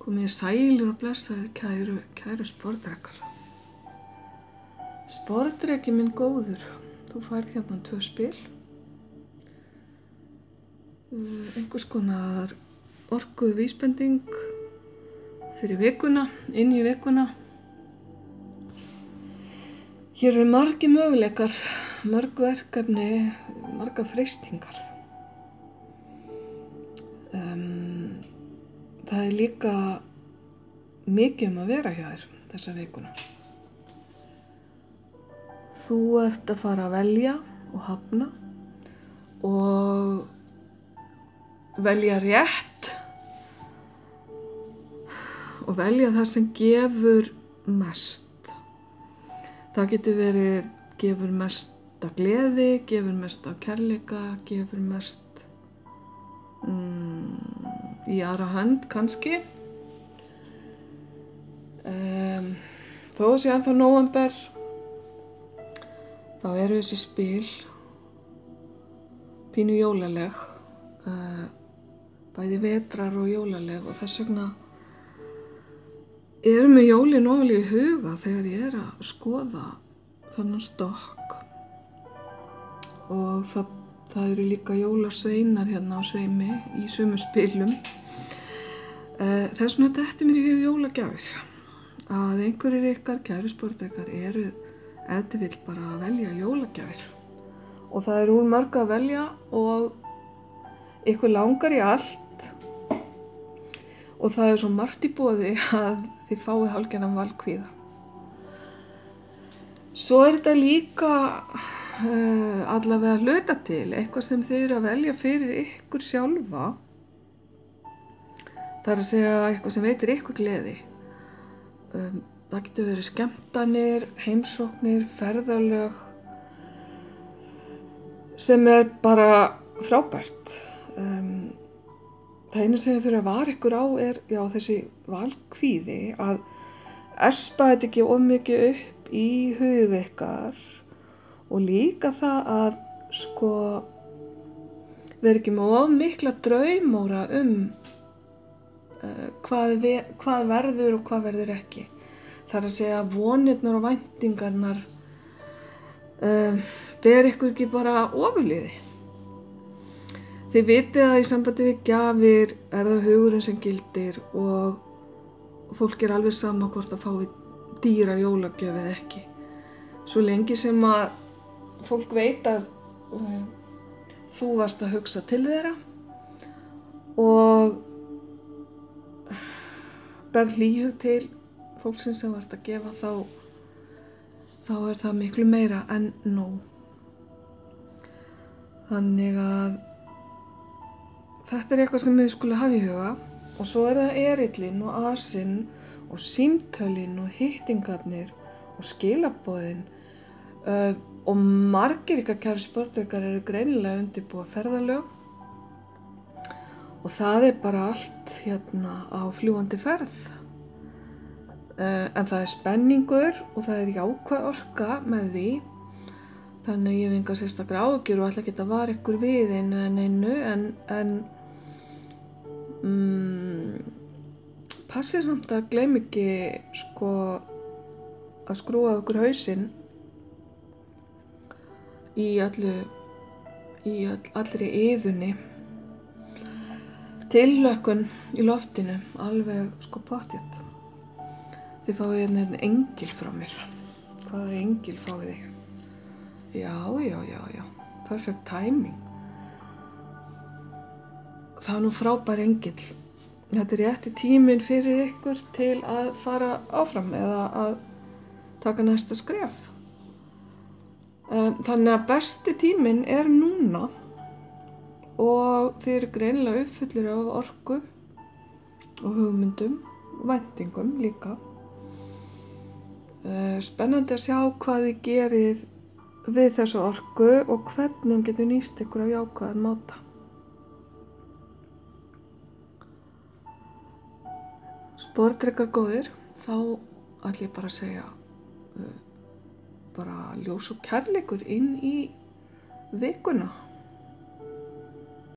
Komið sælir og blessaðir kæru sportdrekar. Sportdreki minn góður, þú færð hérna 2 spil. Einhvers konar orku vísbending fyrir vikuna, inn í vikuna. Hér eru margir möguleikar, mörg verkefni, margar freistingar. Það er líka mikið að vera hjá þér þessa vikuna. Þú ert að fara að velja og hafna og velja rétt og velja það sem gefur mest. Það getur verið gefur mest af gleði, gefur mest af kærleika, gefur mest í aðra hönd kannski. Þó sé ennþá nóvember, þá eru þessi spil pínu jólaleg, bæði vetrar og jólaleg, og þess vegna með jólin ofalega í huga þegar ég er að skoða þennan stokk. Og það eru líka jólasveinar hérna á sveimi í sömu spilum. Þess vegna dettur mér í hug jólagjafir. Að einhverjir ykkar kæru sportdrekar eru ef til vill bara að velja jólagjafir. Og það er úr mörgu að velja og ykkur langar í allt. Og það er svo margt í boði að þið fáið hálfgerðan valkvíða. Svo er þetta líka allavega hluta til, eitthvað sem þið eru að velja fyrir ykkur sjálfa. Það er að segja eitthvað sem veitir ykkur gleði. Það getur verið skemmtanir, heimsóknir, ferðalög, sem er bara frábært. Það eina sem þið þurfa að vara ykkur á er þessi valkvíði, að espa þetta ekki of mikið upp í hug ykkar. Og líka það að vera ekki með of mikla draumóra hvað verður og hvað verður ekki. Það er að segja að vonirnar og væntingarnar ber ykkur ekki bara ofurliði. Þið vitið að í sambandi við gjafir er það hugurinn sem gildir og fólk er alveg sama hvort að fái dýra jólagjöf eða ekki. Svo lengi sem að fólk veit að þú varst að hugsa til þeirra og berð hlýhug til fólksins sem varst að gefa, þá er það miklu meira en nóg. Þannig að þetta er eitthvað sem við skulum hafa í huga. Og svo er það erillinn og asinn og símtölin og hittingarnir og skilaboðin. Og margir ykkar kæru sportdrekar eru greinilega undirbúa ferðalög og það er bara allt hérna á fljúgandi ferð. En það er spenningur og það er jákvæð orka með því, þannig að ég hef engar sérstakar áhyggjur og ætla ekki að vara ykkur við einu en passið samt að gleyma ekki að skrúa okkur hausinn í allri iðunni, tilhlökkun í loftinu, alveg pottþétt. Þið fáið hérna engil frá mér. Hvaða engil fáið þið? Já, perfect timing. Það er nú frábær engil. Þetta er rétti tíminn fyrir ykkur til að fara áfram eða að taka næsta skref. Þannig að besti tíminn er núna og þið eru greinilega uppfullir af orku og hugmyndum og væntingum líka. Spennandi að sjá hvað þið gerið við þessu orku og hvernig hún getur nýst ykkur á jákvæðan máta. Sportdrekar góðir, þá ætla ég bara að segja bara ljós og kærleikur inn í vikuna.